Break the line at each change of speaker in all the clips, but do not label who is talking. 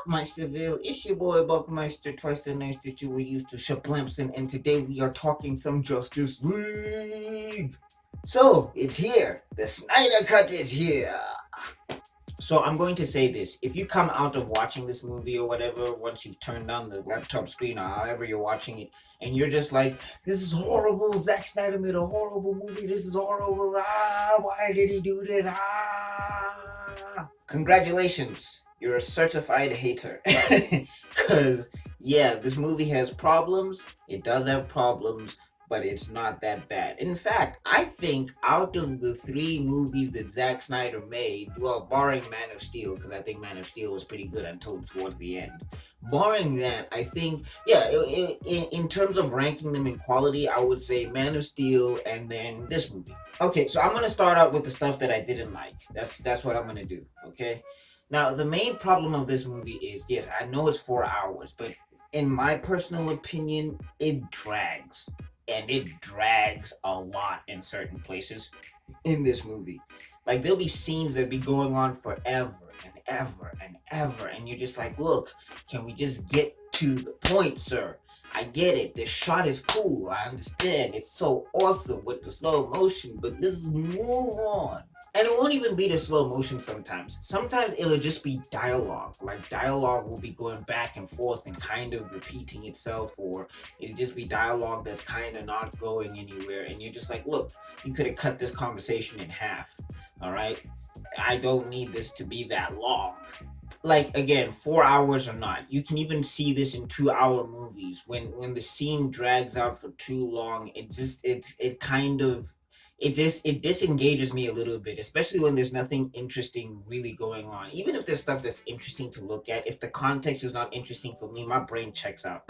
My Seville, it's your boy Buckmeister, twice the nice that you were used to, Shablimpson, and today we are talking some Justice League. So, it's here. The Snyder Cut is here. So, I'm going to say this. If you come out of watching this movie or whatever, once you've turned on the laptop screen or however you're watching it, and you're just like, this is horrible, Zack Snyder made a horrible movie, this is horrible, why did he do this, Congratulations, you're a certified hater. Because, yeah, this movie has problems. It does have problems, but it's not that bad. In fact, I think out of the three movies that Zack Snyder made, well, barring Man of Steel, because I think Man of Steel was pretty good until towards the end. Barring that, I think, yeah, in terms of ranking them in quality, I would say Man of Steel and then this movie. Okay, so I'm gonna start out with the stuff that I didn't like. That's what I'm gonna do. Okay. Now the main problem of this movie is, yes, I know it's 4 hours, but in my personal opinion, it drags, and it drags a lot in certain places in this movie. Like there'll be scenes that be going on forever and ever and ever, and you're just like, look, can we just get to the point, sir? I get it. The shot is cool. I understand. It's so awesome with the slow motion, but let's move on. And it won't even be the slow motion sometimes. Sometimes it'll just be dialogue. Like dialogue will be going back and forth and kind of repeating itself, or it'll just be dialogue that's kind of not going anywhere. And you're just like, look, you could have cut this conversation in half. All right? I don't need this to be that long. Like again, 4 hours or not, you can even see this in 2 hour movies. When the scene drags out for too long, it kind of it disengages me a little bit, especially when there's nothing interesting really going on. Even if there's stuff that's interesting to look at, if the context is not interesting for me, my brain checks out.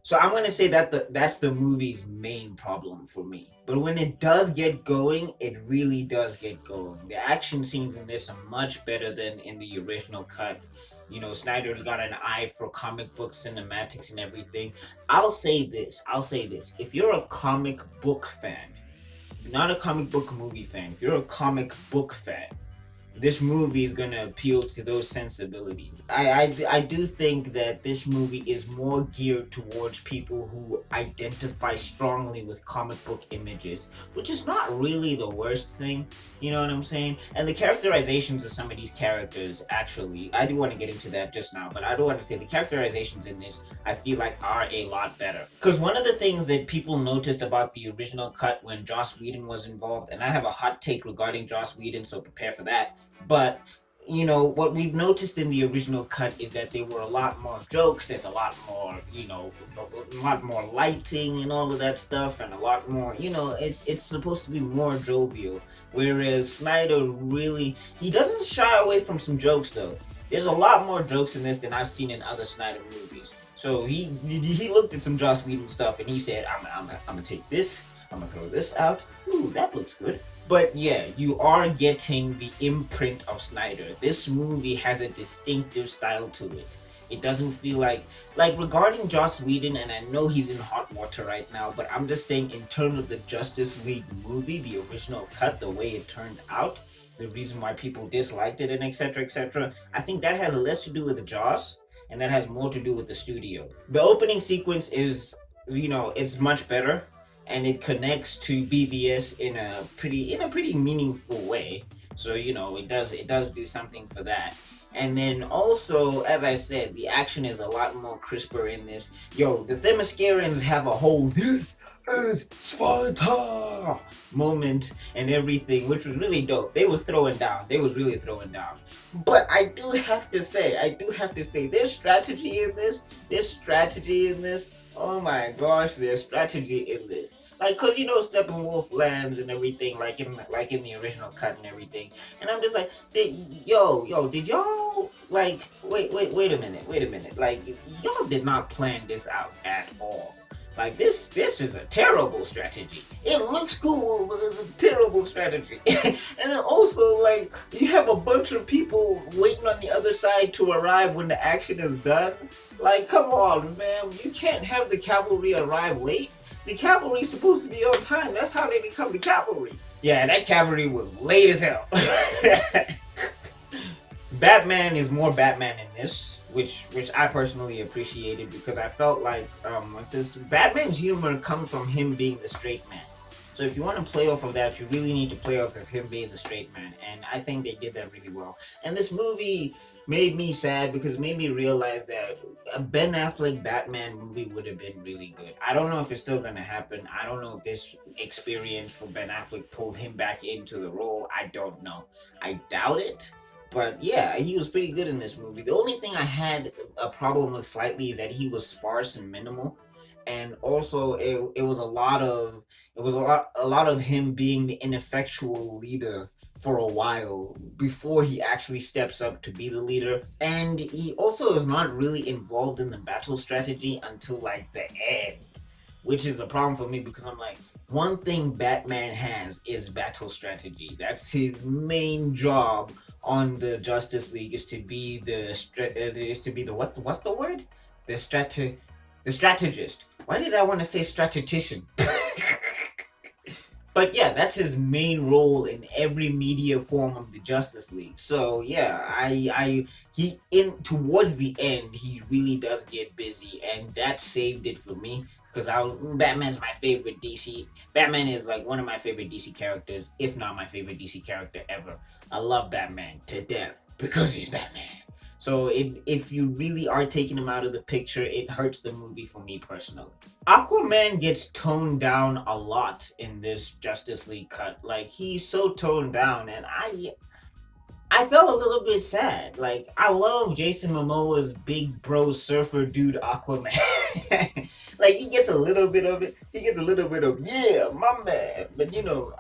So I'm gonna say that that's the movie's main problem for me. But when it does get going, it really does get going. The action scenes in this are much better than in the original cut. You know, Snyder's got an eye for comic book cinematics and everything. I'll say this. I'll say this. If you're a comic book fan, not a comic book movie fan, if you're a comic book fan, this movie is gonna appeal to those sensibilities. I do think that this movie is more geared towards people who identify strongly with comic book images, which is not really the worst thing. You know what I'm saying? And the characterizations of some of these characters, actually, I do want to get into that just now, but I do want to say the characterizations in this, I feel like, are a lot better. Because one of the things that people noticed about the original cut when Joss Whedon was involved, and I have a hot take regarding Joss Whedon, so prepare for that, but you know what we've noticed in the original cut is that there were a lot more jokes. There's a lot more, a lot more lighting and all of that stuff, and a lot more. It's supposed to be more jovial. Whereas Snyder really, he doesn't shy away from some jokes though. There's a lot more jokes in this than I've seen in other Snyder movies. So he looked at some Joss Whedon stuff and he said, I'm gonna take this. I'm gonna throw this out. Ooh, that looks good. But yeah, you are getting the imprint of Snyder. This movie has a distinctive style to it. It doesn't feel like regarding Joss Whedon, and I know he's in hot water right now, but I'm just saying in terms of the Justice League movie, the original cut, the way it turned out, the reason why people disliked it and etc. etc. I think that has less to do with the Joss and that has more to do with the studio. The opening sequence is, it's much better and it connects to BVS in a pretty meaningful way. So it does do something for that. And then also, as I said, the action is a lot more crisper in this. Yo, the Themyscirians have a whole "this is Sparta" moment and everything, which was really dope. They was throwing down. They was really throwing down. But I do have to say, there's strategy in this. Oh my gosh, there's strategy in this. Like, cause Steppenwolf lands and everything, like in the original cut and everything, and I'm just like, did y'all wait a minute, like y'all did not plan this out at all. Like this is a terrible strategy. It looks cool, but it's a terrible strategy. And then also, like, you have a bunch of people waiting on the other side to arrive when the action is done. Like, come on, man. You can't have the cavalry arrive late. The cavalry's supposed to be on time. That's how they become the cavalry. Yeah, that cavalry was late as hell. Batman is more Batman in this, which I personally appreciated because I felt like with this Batman's humor comes from him being the straight man. So if you want to play off of that, you really need to play off of him being the straight man, and I think they did that really well. And this movie made me sad because it made me realize that a Ben Affleck Batman movie would have been really good. I don't know if it's still gonna happen. I don't know if this experience for Ben Affleck pulled him back into the role. I don't know. I doubt it. But yeah, he was pretty good in this movie. The only thing I had a problem with slightly is that he was sparse and minimal, and also it was a lot of a lot of him being the ineffectual leader for a while before he actually steps up to be the leader. And he also is not really involved in the battle strategy until like the end, which is a problem for me because I'm like, one thing Batman has is battle strategy. That's his main job on the Justice League is to be the what's the word? The the strategist. Why did I want to say strategician? But yeah, that's his main role in every media form of the Justice League. So yeah, he in towards the end he really does get busy, and that saved it for me because I was Batman's my favorite DC. Batman is like one of my favorite DC characters, if not my favorite DC character ever. I love Batman to death because he's Batman. So if you really are taking him out of the picture, it hurts the movie for me personally. Aquaman gets toned down a lot in this Justice League cut. Like he's so toned down, and I felt a little bit sad. Like I love Jason Momoa's big bro surfer dude Aquaman. Like he gets a little bit of it. He gets a little bit of yeah, my man. But you know,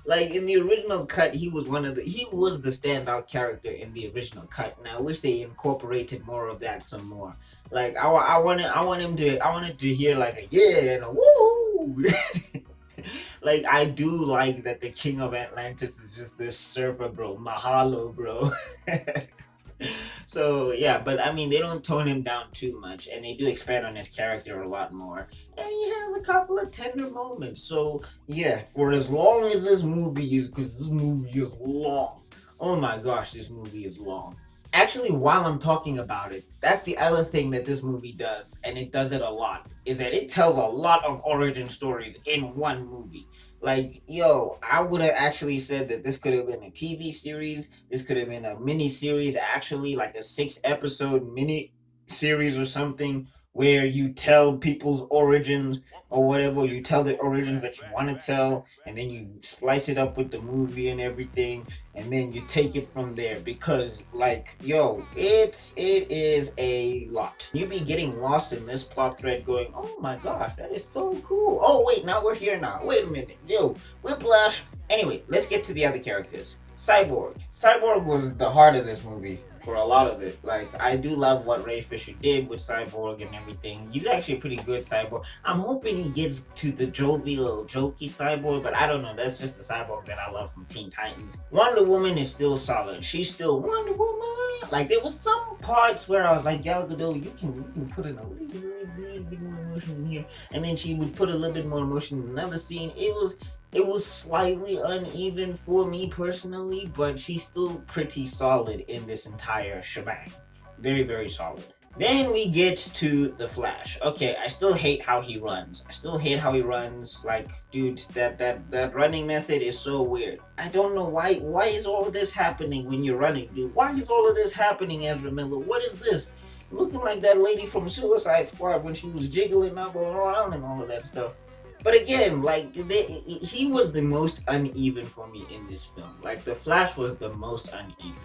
like in the original cut, he was the standout character in the original cut. And I wish they incorporated more of that some more. Like I wanted to hear like a yeah and a woo. Like I do like that the king of Atlantis is just this surfer bro. Mahalo, bro. So yeah, but I mean they don't tone him down too much, and they do expand on his character a lot more. And he has a couple of tender moments. So yeah, for as long as this movie is, because this movie is long. Oh my gosh, this movie is long. Actually, while I'm talking about it, that's the other thing that this movie does, and it does it a lot, is that it tells a lot of origin stories in one movie. Like, yo, I would have actually said that this could have been a TV series, this could have been a mini series, actually, like a 6 episode mini series or something, where you tell people's origins or whatever, you tell the origins that you want to tell, and then you splice it up with the movie and everything, and then you take it from there because like yo it is a lot. You be getting lost in this plot thread going, oh my gosh, that is so cool. Oh wait, now we're here now, wait a minute, yo, whiplash. Anyway, let's get to the other characters. Cyborg was the heart of this movie for a lot of it. Like I do love what Ray Fisher did with Cyborg and everything. He's actually a pretty good Cyborg. I'm hoping he gets to the jovial, jokey Cyborg, but I don't know. That's just the Cyborg that I love from Teen Titans. Wonder Woman is still solid. She's still Wonder Woman. Like there was some parts where I was like, Gal Gadot, you can put in a little bit more emotion here, and then she would put a little bit more emotion in another scene. It was slightly uneven for me personally, but she's still pretty solid in this entire shebang. Very, very solid. Then we get to the Flash. Okay, I still hate how he runs. Like, dude, that running method is so weird. I don't know why. Why is all of this happening when you're running, dude? Why is all of this happening, Ezra Miller? What is this? Looking like that lady from Suicide Squad when she was jiggling up around and all of that stuff. But again, like he was the most uneven for me in this film. Like the Flash was the most uneven,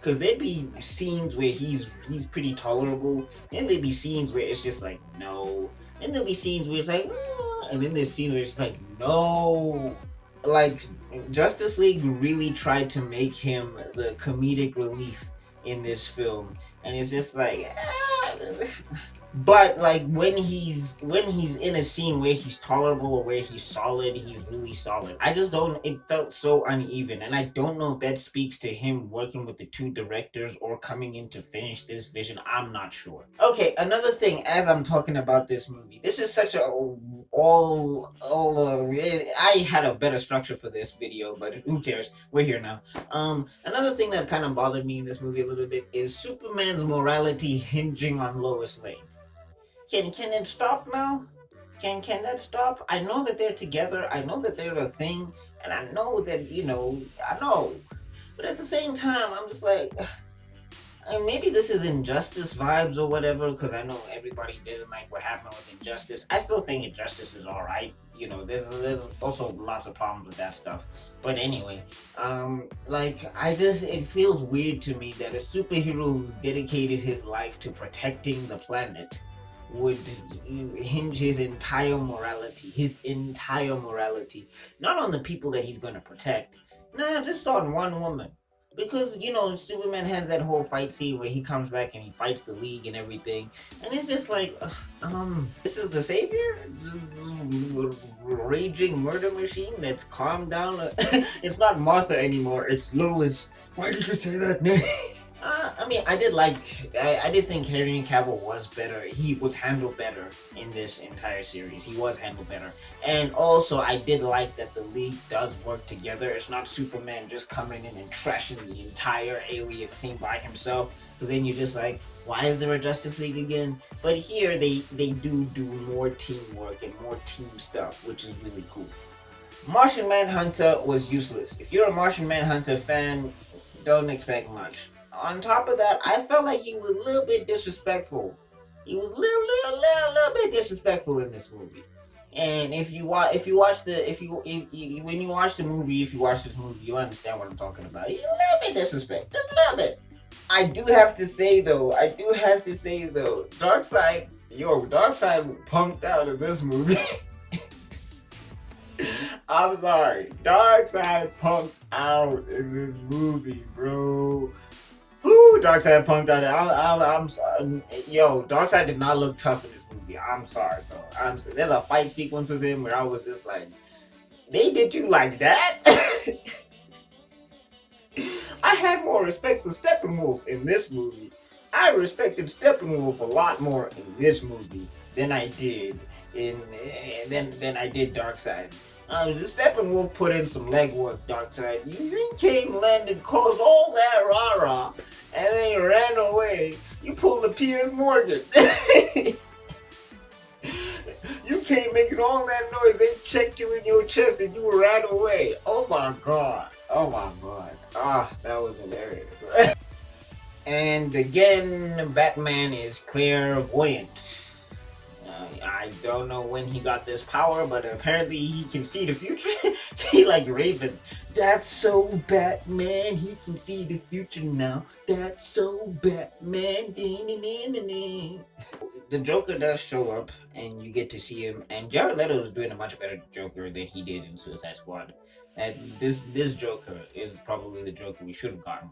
cause there'd be scenes where he's pretty tolerable, and there'd be scenes where it's just like no, and there'll be scenes where it's like, and then there's scenes where it's like no. Like Justice League really tried to make him the comedic relief in this film, and it's just like. But like when he's in a scene where he's tolerable or where he's solid, he's really solid. I just don't. It felt so uneven, and I don't know if that speaks to him working with the two directors or coming in to finish this vision. I'm not sure. Okay, another thing. As I'm talking about this movie, this is such a all. I had a better structure for this video, but who cares? We're here now. Another thing that kind of bothered me in this movie a little bit is Superman's morality hinging on Lois Lane. Can it stop now? Can that stop? I know that they're together. I know that they're a thing, and I know that I know. But at the same time, I'm just like, and maybe this is Injustice vibes or whatever, because I know everybody didn't like what happened with Injustice. I still think Injustice is all right. There's also lots of problems with that stuff. But anyway, like it feels weird to me that a superhero who's dedicated his life to protecting the planet would hinge his entire morality, not on the people that he's gonna protect, nah, just on one woman. Because Superman has that whole fight scene where he comes back and he fights the League and everything, and it's just like, this is the savior, raging murder machine that's calmed down. It's not Martha anymore. It's Lois. Why did you say that name? I mean, I did think Henry Cavill was better. He was handled better in this entire series. He was handled better. And also, I did like that the League does work together. It's not Superman just coming in and trashing the entire alien thing by himself. Because then you're just like, why is there a Justice League again? But here, they do more teamwork and more team stuff, which is really cool. Martian Manhunter was useless. If you're a Martian Manhunter fan, don't expect much. On top of that, I felt like he was a little bit disrespectful. He was little bit disrespectful in this movie. And if you watch the if you when you watch the movie, if you watch this movie, you understand what I'm talking about. He's a little bit disrespectful, just a little bit. I do have to say though, Darkseid punked out in this movie. I'm sorry, Darkseid punked out in this movie, bro. Whoo, Darkseid punked out. Yo, Darkseid did not look tough in this movie. I'm sorry, bro. There's a fight sequence with him where I was just like, they did you like that? I had more respect for Steppenwolf in this movie. I respected Steppenwolf a lot more in this movie than I did than I did Darkseid. The Steppenwolf put in some legwork, Darkseid. You came, landed, caused all that rah-rah, and then you ran away. You pulled a Piers Morgan. You came making all that noise. They checked you in your chest and you ran away. Oh my god. Oh my god. That was hilarious. And again, Batman is clairvoyant. I don't know when he got this power, but apparently he can see the future. He like Raven. That's so Batman. He can see the future now. That's so Batman. The Joker does show up, and you get to see him. And Jared Leto is doing a much better Joker than he did in Suicide Squad. And this Joker is probably the Joker we should have gotten.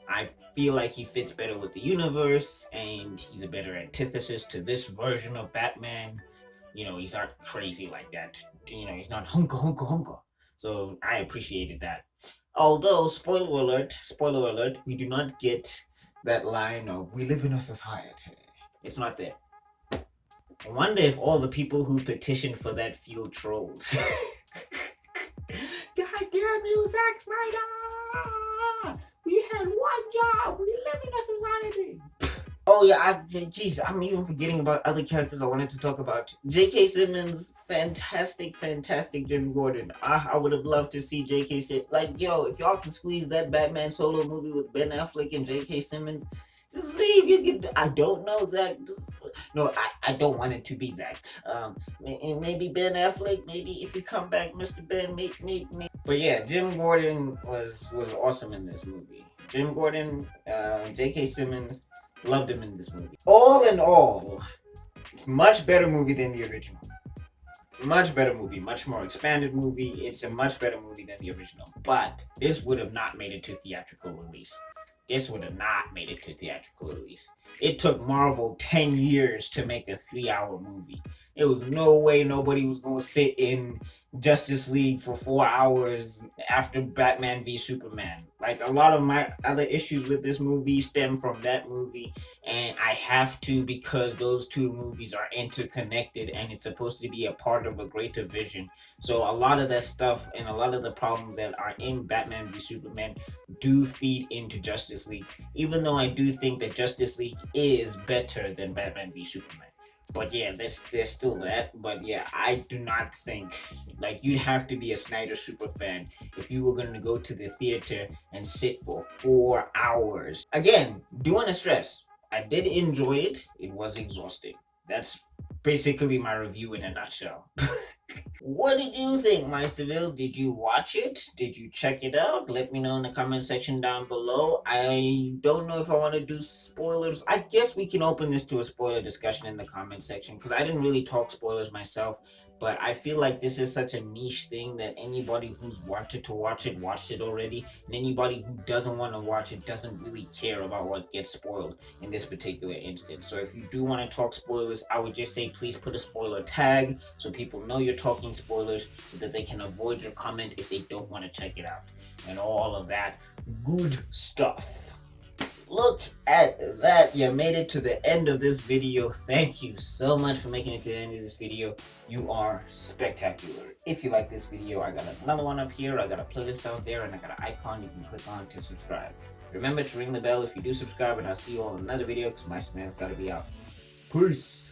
I feel like he fits better with the universe, and he's a better antithesis to this version of Batman. He's not crazy like that. He's not hunka. So I appreciated that. Although, spoiler alert, we do not get that line of "we live in a society." It's not there. I wonder if all the people who petitioned for that feel trolls. God damn you, Zack Snyder! We had one job. We live in a society. Oh yeah, I'm even forgetting about other characters I wanted to talk about. J.K. Simmons, fantastic Jim Gordon. I would have loved to see J.K. Simmons. Like, yo, if y'all can squeeze that Batman solo movie with Ben Affleck and J.K. Simmons, just see if you can. I don't know, Zach. No, I don't want it to be Zach. Maybe Ben Affleck. Maybe if you come back, Mr. Ben. Maybe. But yeah, Jim Gordon was awesome in this movie. Jim Gordon, J.K. Simmons, loved him in this movie. All in all, it's much better movie than the original. Much better movie, much more expanded movie. It's a much better movie than the original. But this would have not made it to theatrical release. this would have not made it to theatrical release. It took Marvel 10 years to make a 3-hour movie. There was no way nobody was going to sit in Justice League for 4 hours after Batman v Superman. Like, a lot of my other issues with this movie stem from that movie, and I have to, because those two movies are interconnected and it's supposed to be a part of a greater vision. So a lot of that stuff and a lot of the problems that are in Batman v Superman do feed into Justice League, even though I do think that Justice League is better than Batman v Superman. But yeah, there's still that. But yeah, I do not think, like, you'd have to be a Snyder super fan if you were gonna go to the theater and sit for 4 hours. Again, do want to stress, I did enjoy it. It was exhausting. That's basically my review in a nutshell. What did you think, Meisterville? Did you watch it? Did you check it out? Let me know in the comment section down below. I don't know if I want to do spoilers. I guess we can open this to a spoiler discussion in the comment section, because I didn't really talk spoilers myself. But I feel like this is such a niche thing that anybody who's wanted to watch it watched it already, and anybody who doesn't want to watch it doesn't really care about what gets spoiled in this particular instance. So if you do want to talk spoilers, I would just say please put a spoiler tag so people know you're talking spoilers, so that they can avoid your comment if they don't want to check it out, and all of that good stuff. Look at that, you made it to the end of this video. Thank you so much for making it to the end of this video. You are spectacular. If you like this video, I got another one up here, I got a playlist out there, and I got an icon you can click on to subscribe. Remember to ring the bell if you do subscribe, and I'll see you all in another video, because my man's gotta be out. Peace.